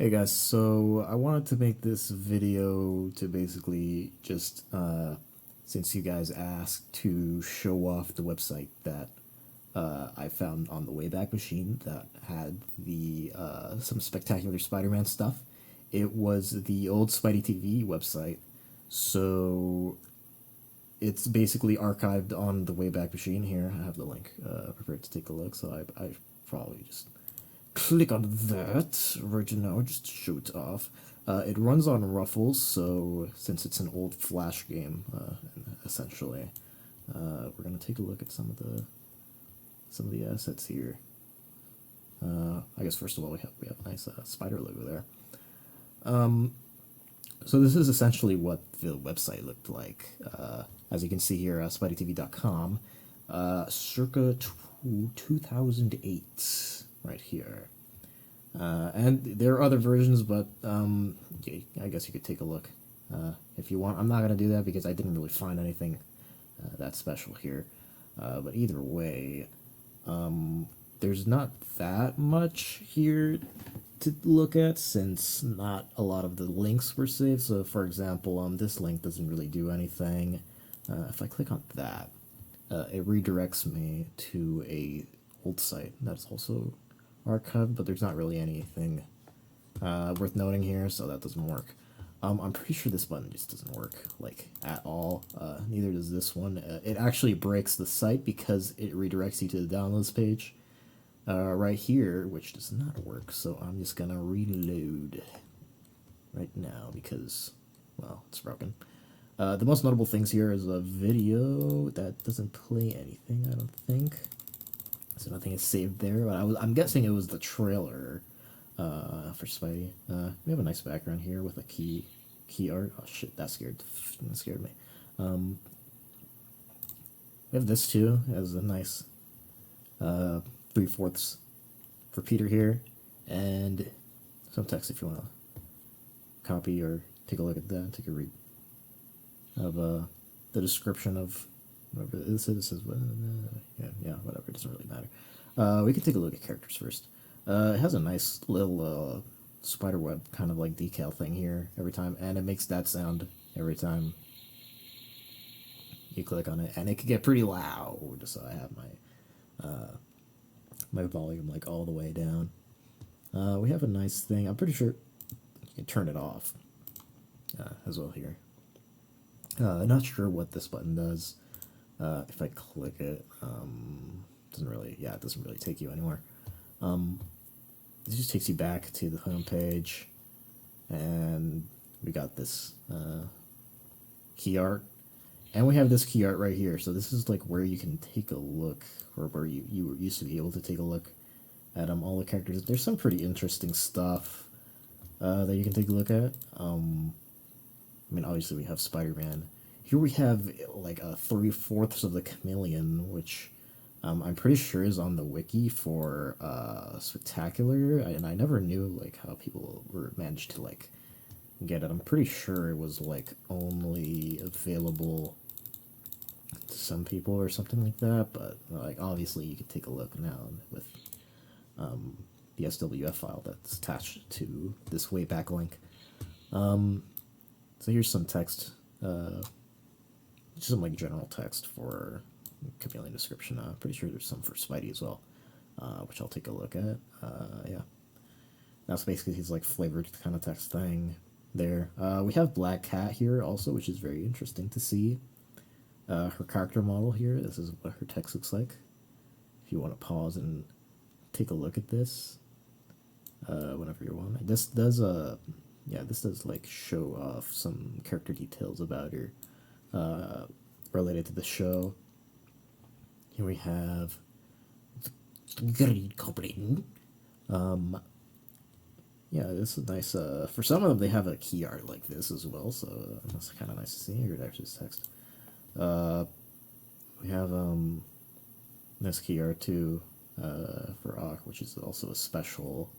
Hey guys, so I wanted to make this video to basically just, since you guys asked, to show off the website that I found on the Wayback Machine that had the some spectacular Spider-Man stuff. It was the old Spidey TV website, so it's basically archived on the Wayback Machine. Here, I have the link prepared to take a look, so I probably just click on that right now just to show it off. It runs on Ruffles, so since it's an old Flash game, essentially, we're gonna take a look at some of the assets here. I guess first of all we have a nice spider logo there. So this is essentially what the website looked like. As you can see here, SpideyTV.com, circa 2008, right here. And there are other versions, but yeah, I guess you could take a look if you want. I'm not going to do that because I didn't really find anything that special here. But either way, there's not that much here to look at since not a lot of the links were saved. So, for example, this link doesn't really do anything. If I click on that, it redirects me to a old site that's also archived, but there's not really anything worth noting here, so that doesn't work. I'm pretty sure this button just doesn't work, like, at all. Neither does this one. It actually breaks the site because it redirects you to the downloads page right here, which does not work, so I'm just gonna reload right now because, well, it's broken. The most notable things here is a video that doesn't play anything, I don't think. So nothing is saved there, but I'm guessing it was the trailer for Spidey. We have a nice background here with a key art. Oh shit, that scared me. We have this too as a nice 3/4 for Peter here, and some text if you want to copy or take a look at that, take a read of the description of whatever this is. This is yeah, whatever. It doesn't really matter. We can take a look at characters first. It has a nice little spider web kind of like decal thing here every time, and it makes that sound every time you click on it, and it can get pretty loud. So I have my volume like all the way down. We have a nice thing. I'm pretty sure you can turn it off as well here. Not sure what this button does. If I click it, it doesn't really take you anywhere. It just takes you back to the home page, and we got this key art, and we have this key art right here. So this is like where you can take a look, or where you used to be able to take a look at all the characters. There's some pretty interesting stuff that you can take a look at. I mean, obviously we have Spider-Man. Here we have like a 3/4 of the Chameleon, which I'm pretty sure is on the wiki for Spectacular, and I never knew like how people were managed to like get it. I'm pretty sure it was like only available to some people or something like that, but like obviously you can take a look now with the SWF file that's attached to this Wayback link. So here's some text, just some like general text for Chameleon description. I'm pretty sure there's some for Spidey as well, which I'll take a look at. Yeah, that's basically his like flavored kind of text thing there. We have Black Cat here also, which is very interesting to see. Her character model here. This is what her text looks like. If you want to pause and take a look at this, whenever you want. This does this does like show off some character details about her related to the show. Here we have Green Goblin. Yeah, this is nice. For some of them, they have a key art like this as well, so that's kind of nice to see. Here, there's his text. We have this key art too for Ock, which is also a special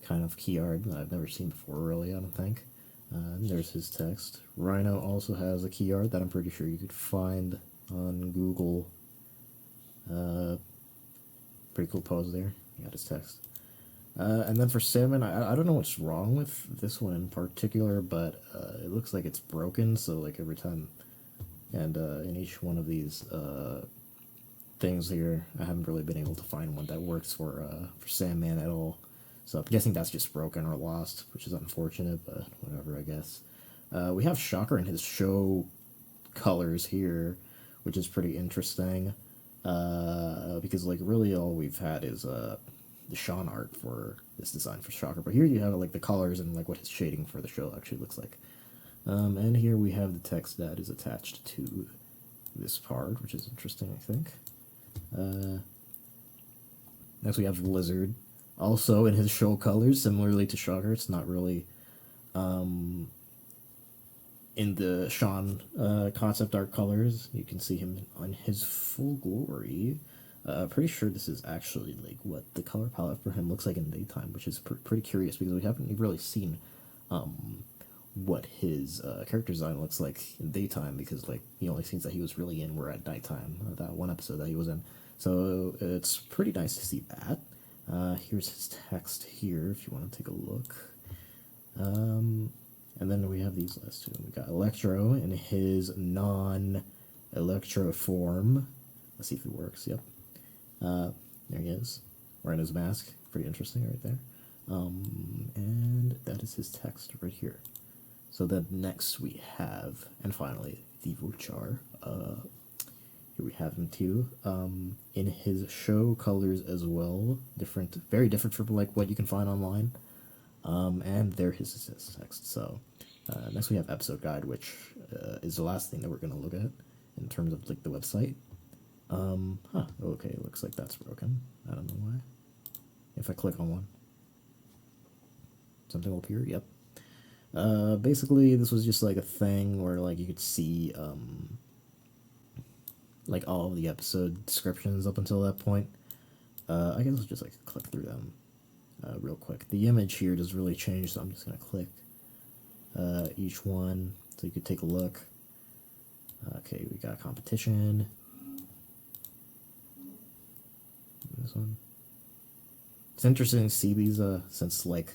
kind of key art that I've never seen before, really, I don't think. There's his text. Rhino also has a key art that I'm pretty sure you could find on Google. Pretty cool pose there. He got his text. And then for Salmon, I don't know what's wrong with this one in particular, but it looks like it's broken. So like every time, and in each one of these things here, I haven't really been able to find one that works for Sandman at all. So I'm guessing that's just broken or lost, which is unfortunate, but whatever, I guess. We have Shocker in his show colors here, which is pretty interesting. Because like really all we've had is the Sean art for this design for Shocker, but here you have like the colors and like what his shading for the show actually looks like. And here we have the text that is attached to this part, which is interesting, I think. Next we have Lizard, also in his show colors, similarly to Shocker. It's not really in the Sean concept art colors. You can see him on his full glory. Pretty sure this is actually like what the color palette for him looks like in daytime, which is pretty curious because we haven't really seen what his character design looks like in daytime, because like the only scenes that he was really in were at nighttime, that one episode that he was in. So it's pretty nice to see that. Here's his text here if you want to take a look. And then we have these last two. We got Electro in his non-Electro form. Let's see if it works. Yep. There he is, wearing his mask. Pretty interesting right there. And that is his text right here. So then next we have, and finally, the Vuchar. Here we have him too, in his show colors as well. Different, very different from like what you can find online. And there his text. So next we have episode guide, which is the last thing that we're going to look at in terms of like the website. Okay, looks like that's broken. I don't know why. If I click on one, something will appear. Yep. Basically this was just like a thing where like you could see like all of the episode descriptions up until that point. I guess I'll just like click through them real quick. The image here does really change, so I'm just gonna click each one so you could take a look. Okay, we got competition. This one. It's interesting to see these since like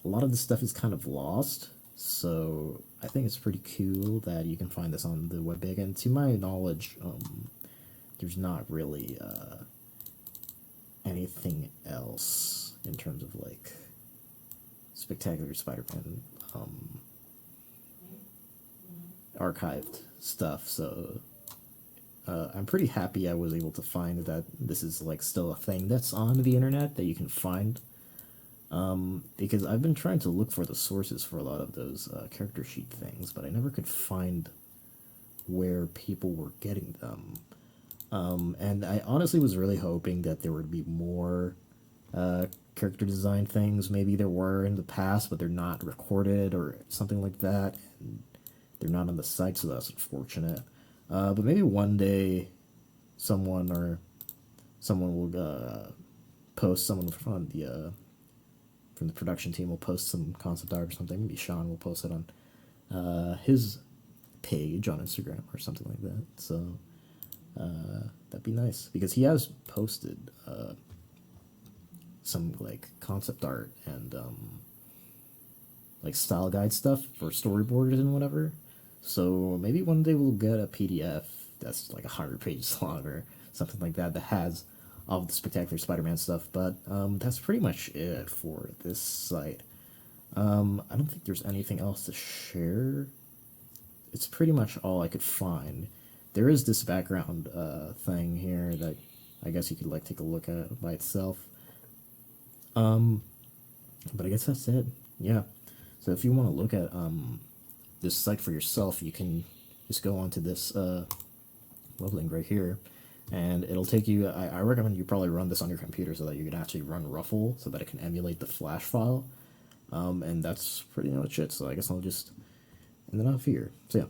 a lot of this stuff is kind of lost, so I think it's pretty cool that you can find this on the webpage. And to my knowledge, there's not really anything else in terms of like Spectacular Spider-Man archived stuff, so I'm pretty happy I was able to find that this is like still a thing that's on the internet that you can find. Because I've been trying to look for the sources for a lot of those character sheet things, but I never could find where people were getting them. And I honestly was really hoping that there would be more character design things. Maybe there were in the past, but they're not recorded or something like that. And they're not on the site, so that's unfortunate. But maybe one day someone will post, someone from the production team will post some concept art or something. Maybe Sean will post it on his page on Instagram or something like that. So that'd be nice, because he has posted some like concept art and like style guide stuff for storyboarders and whatever. So maybe one day we'll get a PDF that's like 100 pages long or something like that has all of the Spectacular Spider-Man stuff. But that's pretty much it for this site. I don't think there's anything else to share. It's pretty much all I could find. There is this background thing here that I guess you could like take a look at by itself. But I guess that's it. Yeah. So if you want to look at this site for yourself, you can just go onto this web link right here, and it'll take you. I recommend you probably run this on your computer so that you can actually run Ruffle, so that it can emulate the Flash file. And that's pretty much it. So I guess I'll just end it off here. So yeah.